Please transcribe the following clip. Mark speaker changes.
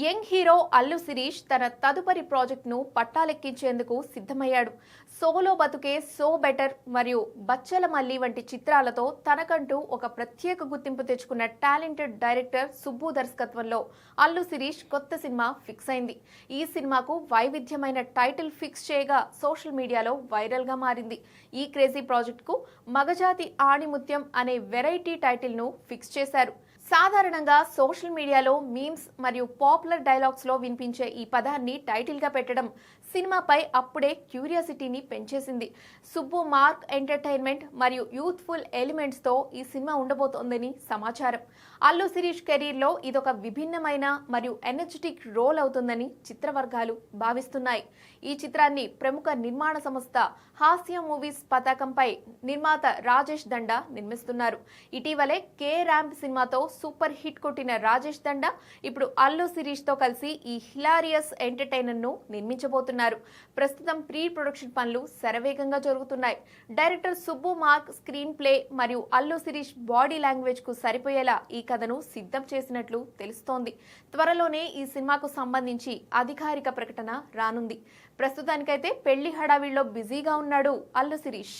Speaker 1: Young hero Allu Sirish తన తదుపరి ప్రాజెక్ట్ను పట్టాలెక్కించేందుకు సిద్ధమయ్యాడు. సోలో బతుకే సో బెటర్ మరియు బచ్చల మల్లి వంటి చిత్రాలతో తనకంటూ ఒక ప్రత్యేక గుర్తింపు తెచ్చుకున్న టాలెంటెడ్ డైరెక్టర్ సుబ్బు దర్శకత్వంలో అల్లు శిరీష్ కొత్త సినిమా ఫిక్స్ అయింది. ఈ సినిమాకు వైవిధ్యమైన టైటిల్ ఫిక్స్ చేయగా సోషల్ మీడియాలో వైరల్ గా మారింది. ఈ క్రేజీ ప్రాజెక్టుకు మగజాతి ఆణిముత్యం అనే వెరైటీ టైటిల్ ను ఫిక్స్ చేశారు. సాధారణంగా సోషల్ మీడియాలో మీమ్స్ మరియు పాపులర్ డైలాగ్స్ లో వినిపించే ఈ పదాన్ని టైటిల్ గా పెట్టడం సినిమాపై అప్పుడే క్యూరియాసిటీని పెంచేసింది. సుబ్బు మార్క్ ఎంటర్టైన్మెంట్ మరియు యూత్ఫుల్ ఎలిమెంట్స్ తో ఈ సినిమా ఉండబోతోందని సమాచారం. అల్లు శిరీష్ కెరీర్ లో ఇదొక విభిన్నమైన మరియు ఎనర్జెటిక్ రోల్ అవుతుందని చిత్రవర్గాలు భావిస్తున్నాయి. ఈ చిత్రాన్ని ప్రముఖ నిర్మాణ సంస్థ హాస్య మూవీస్ పతాకంపై నిర్మాత రాజేష్ దండా నిర్మిస్తున్నారు. ఇటీవలే కే ర్యాంప్ సినిమాతో సూపర్ హిట్ కొట్టిన రాజేష్ దండా ఇప్పుడు అల్లు శిరీష్ తో కలిసి ఈ హిలారియస్ ఎంటర్టైనర్ ను నిర్మించబోతున్నారు. ప్రస్తుతం ప్రీ ప్రొడక్షన్ పనులు శరవేగంగా జరుగుతున్నాయి. Director Subbu mark screen play మరియు అల్లు శిరీష్ బాడీ లాంగ్వేజ్ కు సరిపోయేలా ఈ కథను సిద్ధం చేసినట్లు తెలుస్తోంది. త్వరలోనే ఈ సినిమాకు సంబంధించి అధికారిక ప్రకటన రానుంది. ప్రస్తుతానికైతే పెళ్లి హడావిడిలో బిజీగా ఉన్నాడు అల్లు శిరీష్.